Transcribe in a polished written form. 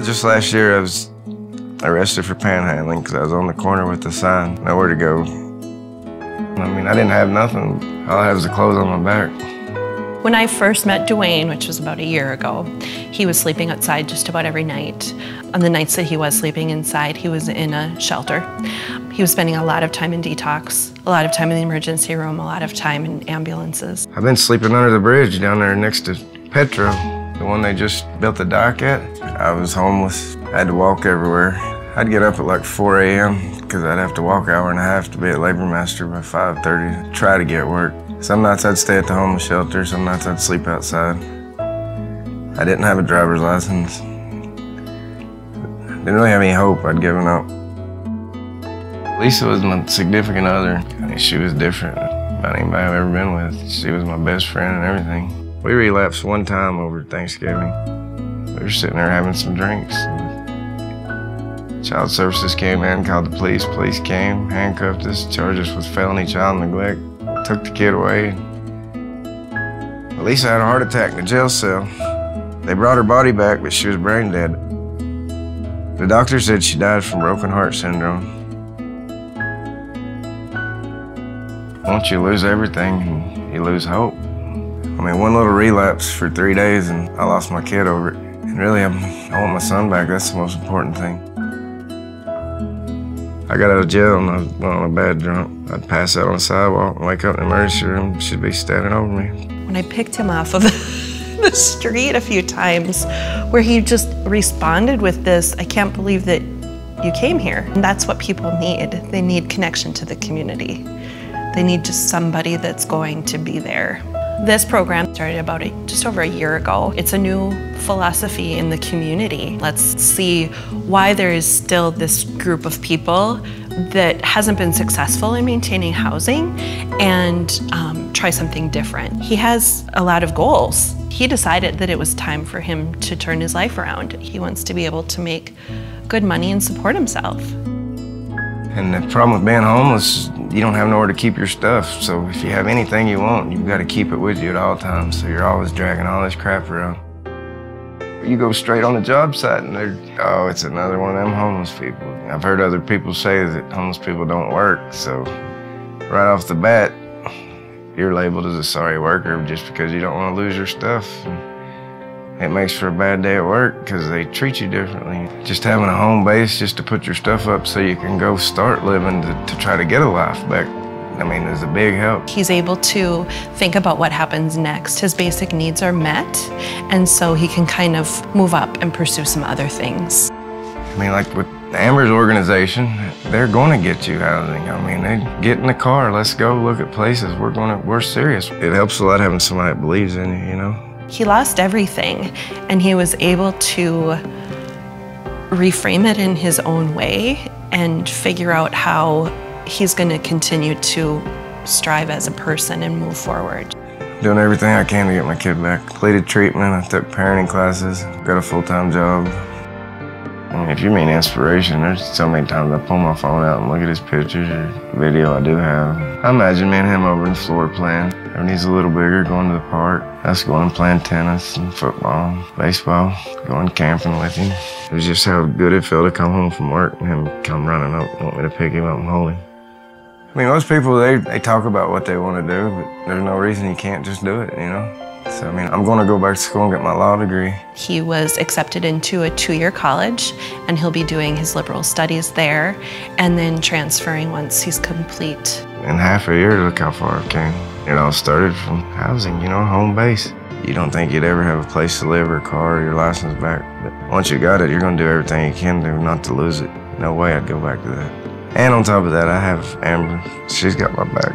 Just last year I was arrested for panhandling because I was on the corner with the sign, nowhere to go. I mean, I didn't have nothing. All I had was the clothes on my back. When I first met Dewayne, which was about a year ago, he was sleeping outside just about every night. On the nights that he was sleeping inside, he was in a shelter. He was spending a lot of time in detox, a lot of time in the emergency room, a lot of time in ambulances. I've been sleeping under the bridge down there next to Petro, the one they just built the dock at. I was homeless. I had to walk everywhere. I'd get up at like 4 a.m. because I'd have to walk an hour and a half to be at Labor Master by 5:30 to try to get work. Some nights I'd stay at the homeless shelter, some nights I'd sleep outside. I didn't have a driver's license. Didn't really have any hope. I'd given up. Lisa was my significant other. I mean, she was different about anybody I've ever been with. She was my best friend and everything. We relapsed one time over Thanksgiving. We were sitting there having some drinks. Child Services came in, called the police. Police came, handcuffed us, charged us with felony child neglect, took the kid away. Lisa had a heart attack in the jail cell. They brought her body back, but she was brain dead. The doctor said she died from broken heart syndrome. Once you lose everything, you lose hope. I mean, one little relapse for 3 days and I lost my kid over it. And really, I want my son back. That's the most important thing. I got out of jail and I went on a bad drunk. I'd pass out on the sidewalk and wake up in the emergency room. She'd be standing over me. When I picked him off of the street a few times, where he just responded with this, "I can't believe that you came here." And that's what people need. They need connection to the community. They need just somebody that's going to be there. This program started about just over a year ago. It's a new philosophy in the community. Let's see why there is still this group of people that hasn't been successful in maintaining housing and try something different. He has a lot of goals. He decided that it was time for him to turn his life around. He wants to be able to make good money and support himself. And the problem with being homeless, you don't have nowhere to keep your stuff. So if you have anything you want, you've got to keep it with you at all times. So you're always dragging all this crap around. You go straight on the job site and oh, it's another one of them homeless people. I've heard other people say that homeless people don't work. So right off the bat, you're labeled as a sorry worker just because you don't want to lose your stuff. It makes for a bad day at work because they treat you differently. Just having a home base just to put your stuff up so you can go start living to try to get a life back, I mean, is a big help. He's able to think about what happens next. His basic needs are met, and so he can kind of move up and pursue some other things. I mean, like with Amber's organization, they're going to get you housing. I mean, they get in the car, let's go look at places. We're serious. It helps a lot having somebody that believes in you, you know? He lost everything, and he was able to reframe it in his own way and figure out how he's going to continue to strive as a person and move forward. Doing everything I can to get my kid back. Completed treatment, I took parenting classes, got a full-time job. I mean, if you mean inspiration, there's so many times I pull my phone out and look at his pictures or video I do have. I imagine me and him over in Florida playing. When he's a little bigger, going to the park. Us going and playing tennis and football, baseball, going camping with him. It was just how good it felt to come home from work and him come running up and want me to pick him up and hold him. I mean, most people, they talk about what they want to do, but there's no reason you can't just do it, you know? So, I mean, I'm going to go back to school and get my law degree. He was accepted into a 2-year college, and he'll be doing his liberal studies there, and then transferring once he's complete. In half a year, look how far I've came. It all started from housing, you know, home base. You don't think you'd ever have a place to live or a car or your license back, but once you got it, you're going to do everything you can do not to lose it. No way I'd go back to that. And on top of that, I have Amber. She's got my back.